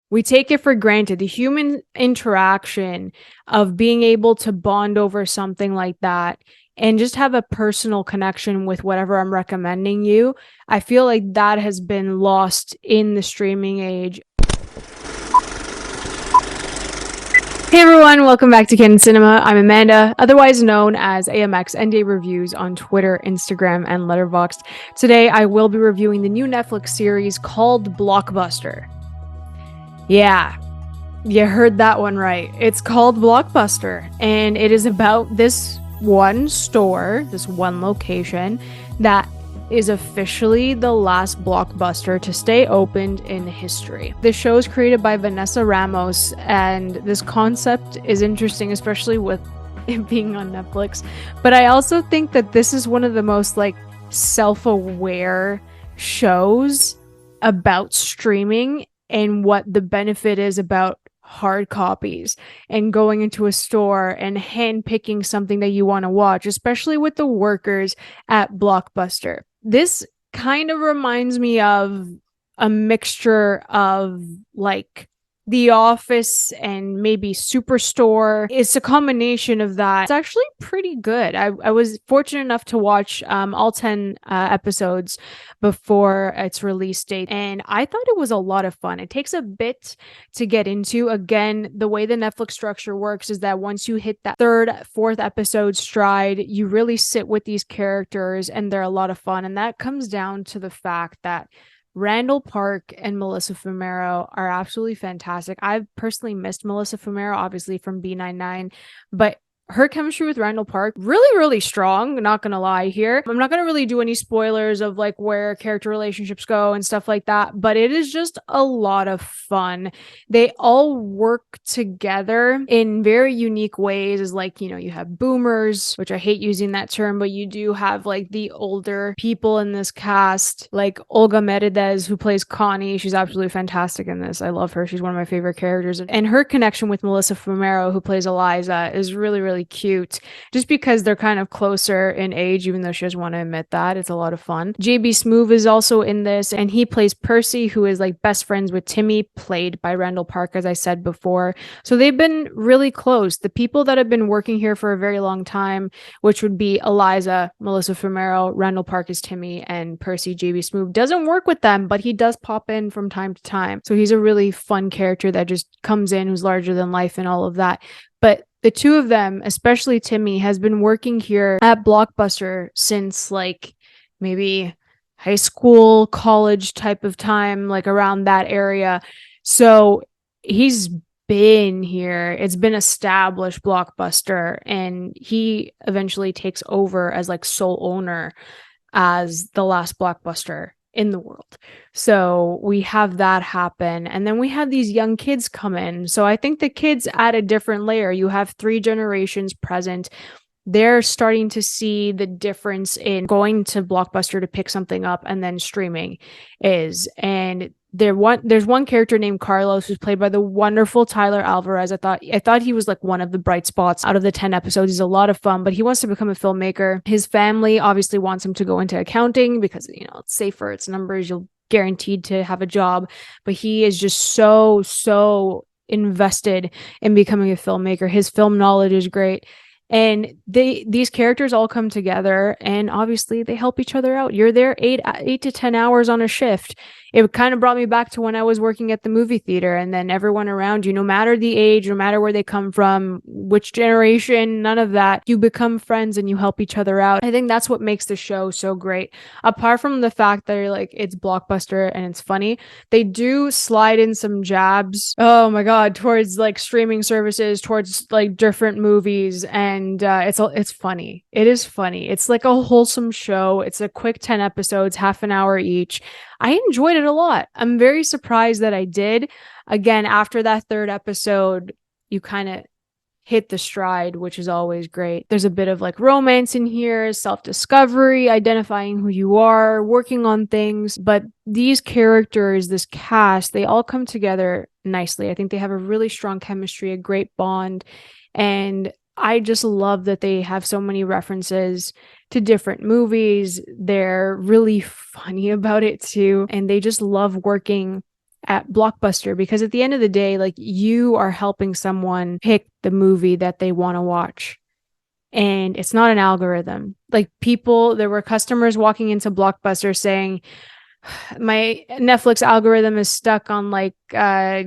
We take it for granted. The human interaction of being able to bond over something like that and just have a personal connection with whatever I'm recommending you, I feel like that has been lost in the streaming age. Hey everyone, welcome back to Candid Cinema. I'm Amanda, otherwise known as AMX NDA Reviews on Twitter, Instagram, and Letterboxd. Today I will be reviewing the new Netflix series called Blockbuster. Yeah, you heard that one right. It's called Blockbuster, and it is about this one store, this one location that is officially the last Blockbuster to stay opened in history. The show is created by Vanessa Ramos, and this concept is interesting, especially with it being on Netflix. But I also think that this is one of the most self-aware shows about streaming and what the benefit is about hard copies and going into a store and handpicking something that you want to watch, especially with the workers at Blockbuster. This kind of reminds me of a mixture of The Office and maybe Superstore. It's a combination of that. It's actually pretty good. I was fortunate enough to watch all 10 episodes before its release date, and I thought it was a lot of fun. It takes a bit to get into. Again, the way the Netflix structure works is that once you hit that third, fourth episode stride, you really sit with these characters, and they're a lot of fun. And that comes down to the fact that Randall Park and Melissa Fumero are absolutely fantastic. I've personally missed Melissa Fumero, obviously from B99, but her chemistry with Randall Park, really, really strong. Not gonna lie here. I'm not gonna really do any spoilers of where character relationships go and stuff like that, but it is just a lot of fun. They all work together in very unique ways. As you have boomers, which I hate using that term, but you do have the older people in this cast, like Olga Mercedes, who plays Connie. She's absolutely fantastic in this. I love her. She's one of my favorite characters. And her connection with Melissa Fumero, who plays Eliza, is really, really cute, just because they're kind of closer in age, even though she doesn't want to admit that. It's a lot of fun. JB Smoove is also in this, and he plays Percy, who is best friends with Timmy, played by Randall Park, as I said before. So they've been really close. The people that have been working here for a very long time, which would be Eliza, Melissa Fumero, Randall Park is Timmy, and Percy, JB Smoove, doesn't work with them, but he does pop in from time to time. So he's a really fun character that just comes in, who's larger than life and all of that. But the two of them, especially Timmy, has been working here at Blockbuster since maybe high school, college type of time, around that area. So he's been here. It's been established Blockbuster, and he eventually takes over as sole owner as the last Blockbuster in the world. So we have that happen, and then we have these young kids come in. So I think the kids add a different layer. You have 3 generations present. They're starting to see the difference in going to Blockbuster to pick something up and then streaming is. And there's one character named Carlos, who's played by the wonderful Tyler Alvarez. I thought he was one of the bright spots out of the 10 episodes. He's a lot of fun, but he wants to become a filmmaker. His family obviously wants him to go into accounting because it's safer, it's numbers, you'll guaranteed to have a job. But he is just so invested in becoming a filmmaker. His film knowledge is great. And these characters all come together, and obviously they help each other out. You're there 8 to 10 hours on a shift. It kind of brought me back to when I was working at the movie theater, and then everyone around you, no matter the age, no matter where they come from, which generation, none of that, you become friends and you help each other out. I think that's what makes the show so great. Apart from the fact that it's Blockbuster and it's funny, they do slide in some jabs, oh my god, towards streaming services, towards different movies, and it's funny. It is funny. It's a wholesome show. It's a quick 10 episodes, half an hour each. I enjoyed it a lot. I'm very surprised that I did. Again, after that third episode, you kind of hit the stride, which is always great. There's a bit of romance in here, self-discovery, identifying who you are, working on things. But these characters, this cast, they all come together nicely. I think they have a really strong chemistry, a great bond. And I just love that they have so many references to different movies. They're really funny about it too. And they just love working at Blockbuster, because at the end of the day, like, you are helping someone pick the movie that they want to watch. And it's not an algorithm. Like, there were customers walking into Blockbuster saying, my Netflix algorithm is stuck on like a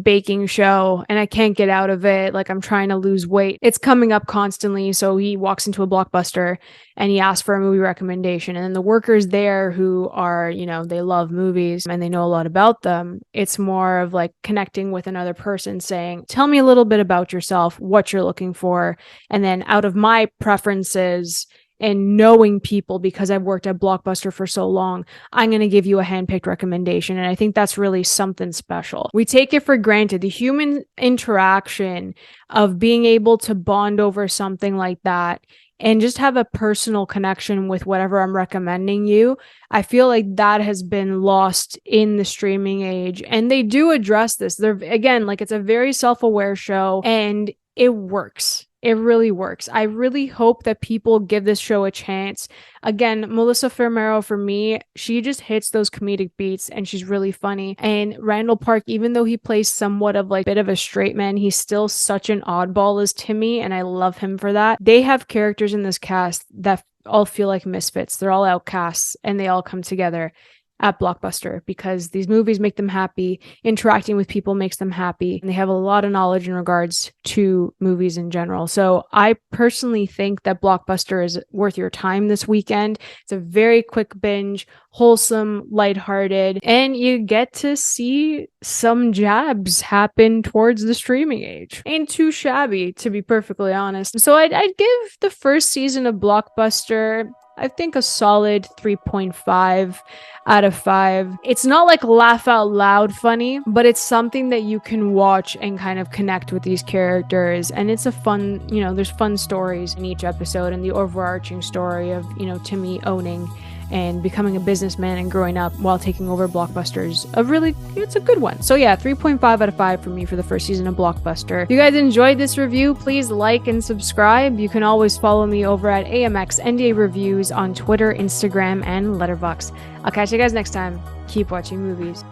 baking show and I can't get out of it. Like, I'm trying to lose weight. It's coming up constantly. So he walks into a Blockbuster and he asks for a movie recommendation. And then the workers there who are, they love movies and they know a lot about them. It's more of like connecting with another person saying, tell me a little bit about yourself, what you're looking for. And then out of my preferences and knowing people, because I've worked at Blockbuster for so long, I'm going to give you a handpicked recommendation. And I think that's really something special. We take it for granted. The human interaction of being able to bond over something like that and just have a personal connection with whatever I'm recommending you, I feel like that has been lost in the streaming age. And they do address this. Again, like, it's a very self-aware show and it works. It really works. I really hope that people give this show a chance. Again, Melissa Fumero, for me, she just hits those comedic beats and she's really funny. And Randall Park, even though he plays somewhat of like a bit of a straight man, he's still such an oddball as Timmy, and I love him for that. They have characters in this cast that all feel like misfits. They're all outcasts and they all come together at Blockbuster because these movies make them happy. Interacting with people makes them happy. And they have a lot of knowledge in regards to movies in general. So I personally think that Blockbuster is worth your time this weekend. It's a very quick binge, wholesome, lighthearted, and you get to see some jabs happen towards the streaming age. Ain't too shabby, to be perfectly honest. So I'd give the first season of Blockbuster, I think, a solid 3.5 out of 5. It's not like laugh out loud funny, but it's something that you can watch and kind of connect with these characters. And it's a fun, there's fun stories in each episode, and the overarching story of, Timmy owning and becoming a businessman and growing up while taking over Blockbusters. It's a good one. So yeah, 3.5 out of 5 for me for the first season of Blockbuster. If you guys enjoyed this review, please like and subscribe. You can always follow me over at AMX NDA Reviews on Twitter, Instagram, and Letterboxd. I'll catch you guys next time. Keep watching movies.